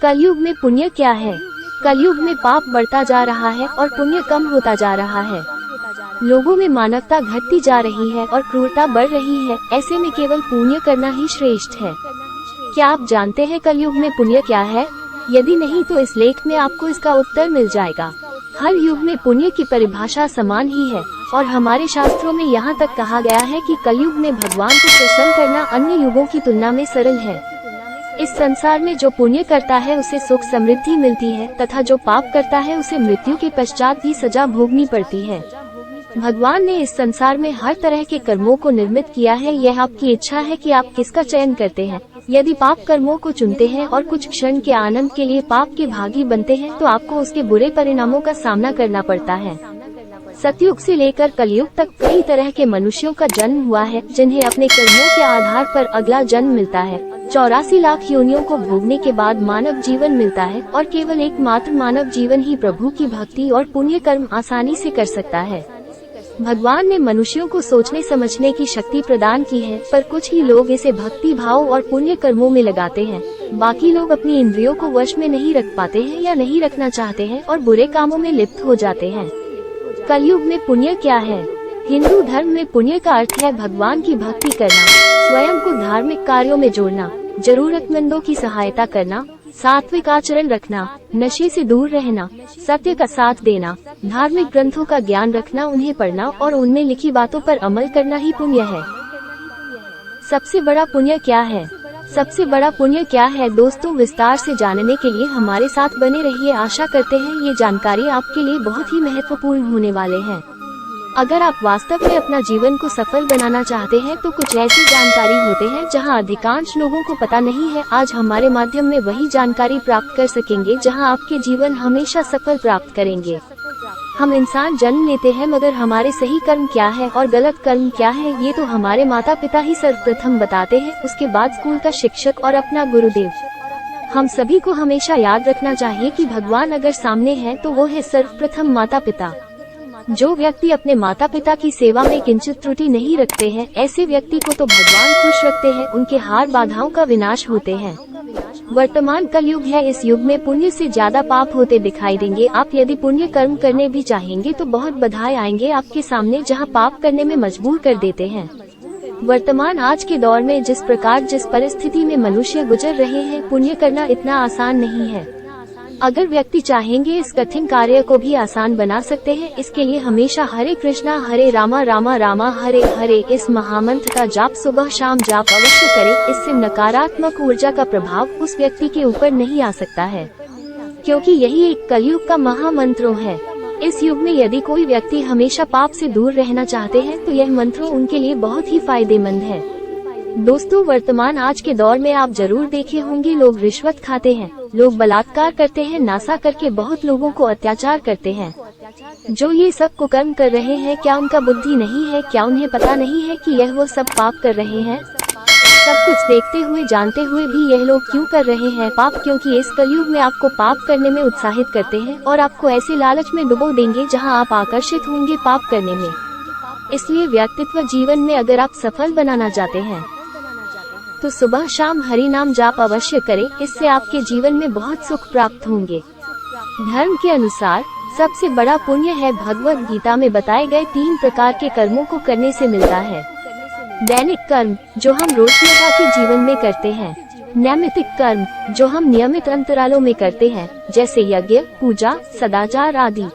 कलयुग में पुण्य क्या है? कलयुग में पाप बढ़ता जा रहा है और पुण्य कम होता जा रहा है। लोगों में मानवता घटती जा रही है और क्रूरता बढ़ रही है। ऐसे में केवल पुण्य करना ही श्रेष्ठ है। क्या आप जानते हैं कलयुग में पुण्य क्या है? यदि नहीं तो इस लेख में आपको इसका उत्तर मिल जाएगा। हर युग में पुण्य की परिभाषा समान ही है और हमारे शास्त्रों में यहाँ तक कहा गया है कि कलयुग में भगवान को प्रसन्न करना अन्य युगों की तुलना में सरल है। इस संसार में जो पुण्य करता है उसे सुख समृद्धि मिलती है तथा जो पाप करता है उसे मृत्यु के पश्चात भी सजा भोगनी पड़ती है। भगवान ने इस संसार में हर तरह के कर्मों को निर्मित किया है। यह आपकी इच्छा है कि आप किसका चयन करते हैं। यदि पाप कर्मों को चुनते हैं और कुछ क्षण के आनंद के लिए पाप के भागी बनते हैं तो आपको उसके बुरे परिणामों का सामना करना पड़ता है। सतयुग से लेकर कलयुग तक कई तरह के मनुष्यों का जन्म हुआ है जिन्हें अपने कर्मों के आधार पर अगला जन्म मिलता है। 84 लाख योनियों को भोगने के बाद मानव जीवन मिलता है और केवल एकमात्र मानव जीवन ही प्रभु की भक्ति और पुण्य कर्म आसानी से कर सकता है। भगवान ने मनुष्यों को सोचने समझने की शक्ति प्रदान की है, पर कुछ ही लोग इसे भक्ति भाव और पुण्य कर्मों में लगाते हैं। बाकी लोग अपनी इंद्रियों को वश में नहीं रख पाते हैं या नहीं रखना चाहते हैं और बुरे कामों में लिप्त हो जाते हैं। कलयुग में पुण्य क्या है? हिंदू धर्म में पुण्य का अर्थ है भगवान की भक्ति करना, स्वयं को धार्मिक कार्यों में जोड़ना, जरूरतमंदों की सहायता करना, सात्विक आचरण रखना, नशे से दूर रहना, सत्य का साथ देना, धार्मिक ग्रंथों का ज्ञान रखना, उन्हें पढ़ना और उनमें लिखी बातों पर अमल करना ही पुण्य है। सबसे बड़ा पुण्य क्या है? सबसे बड़ा पुण्य क्या है दोस्तों, विस्तार से जानने के लिए हमारे साथ बने रहिए। आशा करते हैं ये जानकारी आपके लिए बहुत ही महत्वपूर्ण होने वाले हैं। अगर आप वास्तव में अपना जीवन को सफल बनाना चाहते हैं तो कुछ ऐसी जानकारी होते हैं जहां अधिकांश लोगों को पता नहीं है। आज हमारे माध्यम में वही जानकारी प्राप्त कर सकेंगे जहां आपके जीवन हमेशा सफल प्राप्त करेंगे। हम इंसान जन्म लेते हैं मगर हमारे सही कर्म क्या है और गलत कर्म क्या है ये तो हमारे माता पिता ही सर्वप्रथम बताते हैं, उसके बाद स्कूल का शिक्षक और अपना गुरुदेव। हम सभी को हमेशा याद रखना चाहिए कि भगवान अगर सामने है तो वो है सर्वप्रथम माता पिता। जो व्यक्ति अपने माता पिता की सेवा में किंचित त्रुटि नहीं रखते हैं, ऐसे व्यक्ति को तो भगवान खुश रखते हैं, उनके हार बाधाओं का विनाश होते हैं। वर्तमान कलयुग है, इस युग में पुण्य से ज्यादा पाप होते दिखाई देंगे। आप यदि पुण्य कर्म करने भी चाहेंगे तो बहुत बाधाएं आएंगे आपके सामने जहां पाप करने में मजबूर कर देते हैं। वर्तमान आज के दौर में जिस परिस्थिति में मनुष्य गुजर रहे हैं, पुण्य करना इतना आसान नहीं है। अगर व्यक्ति चाहेंगे इस कठिन कार्य को भी आसान बना सकते हैं। इसके लिए हमेशा हरे कृष्णा हरे रामा रामा रामा हरे हरे इस महामंत्र का जाप सुबह शाम जाप अवश्य करें। इससे नकारात्मक ऊर्जा का प्रभाव उस व्यक्ति के ऊपर नहीं आ सकता है, क्योंकि यही एक कलयुग का महामंत्र है। इस युग में यदि कोई व्यक्ति हमेशा पाप से दूर रहना चाहते हैं तो यह मंत्र उनके लिए बहुत ही फायदेमंद है। दोस्तों, वर्तमान आज के दौर में आप जरूर देखे होंगे, लोग रिश्वत खाते हैं, लोग बलात्कार करते हैं, नासा करके बहुत लोगों को अत्याचार करते हैं। जो ये सब कुकर्म कर रहे हैं, क्या उनका बुद्धि नहीं है? क्या उन्हें पता नहीं है कि यह वो सब पाप कर रहे हैं? सब कुछ देखते हुए जानते हुए भी यह लोग क्यों कर रहे हैं पाप? क्योंकि इस कलयुग में आपको पाप करने में उत्साहित करते हैं और आपको ऐसे लालच में डुबो देंगे जहां आप आकर्षित होंगे पाप करने में। इसलिए व्यक्तित्व जीवन में अगर आप सफल बनाना चाहते हैं तो सुबह शाम हरि नाम जाप अवश्य करें। इससे आपके जीवन में बहुत सुख प्राप्त होंगे। धर्म के अनुसार सबसे बड़ा पुण्य है भगवद गीता में बताए गए 3 प्रकार के कर्मों को करने से मिलता है। दैनिक कर्म जो हम रोजमर्रा के जीवन में करते हैं, नैमित्तिक कर्म जो हम नियमित अंतरालों में करते हैं जैसे यज्ञ, पूजा, सदाचार आदि,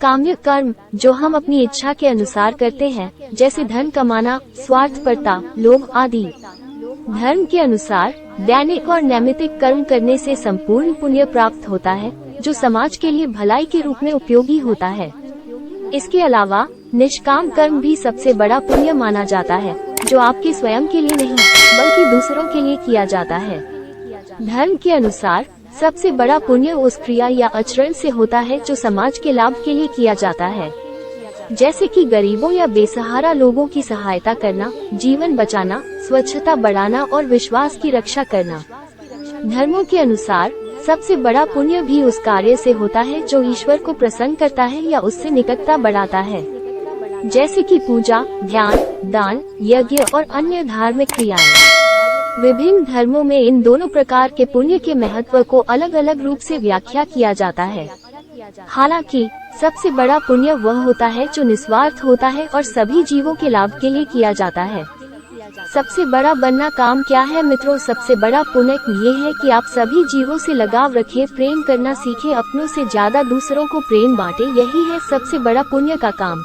काम्य कर्म जो हम अपनी इच्छा के अनुसार करते हैं जैसे धन कमाना, स्वार्थपरता, लोभ आदि। धर्म के अनुसार दैनिक और नैमित्तिक कर्म करने से संपूर्ण पुण्य प्राप्त होता है जो समाज के लिए भलाई के रूप में उपयोगी होता है। इसके अलावा निष्काम कर्म भी सबसे बड़ा पुण्य माना जाता है जो आपके स्वयं के लिए नहीं बल्कि दूसरों के लिए किया जाता है। धर्म के अनुसार सबसे बड़ा पुण्य उस क्रिया या आचरण से होता है जो समाज के लाभ के लिए किया जाता है, जैसे कि गरीबों या बेसहारा लोगों की सहायता करना, जीवन बचाना, स्वच्छता बढ़ाना और विश्वास की रक्षा करना। धर्मों के अनुसार सबसे बड़ा पुण्य भी उस कार्य से होता है जो ईश्वर को प्रसन्न करता है या उससे निकटता बढ़ाता है, जैसे कि पूजा, ध्यान, दान, यज्ञ और अन्य धार्मिक क्रियाएं। विभिन्न धर्मों में इन दोनों प्रकार के पुण्य के महत्व को अलग अलग रूप से व्याख्या किया जाता है। हालांकि सबसे बड़ा पुण्य वह होता है जो निस्वार्थ होता है और सभी जीवों के लाभ के लिए किया जाता है। सबसे बड़ा बनना काम क्या है मित्रों? सबसे बड़ा पुण्य ये है कि आप सभी जीवों से लगाव रखें, प्रेम करना सीखें, अपनों से ज्यादा दूसरों को प्रेम बांटें। यही है सबसे बड़ा पुण्य का काम।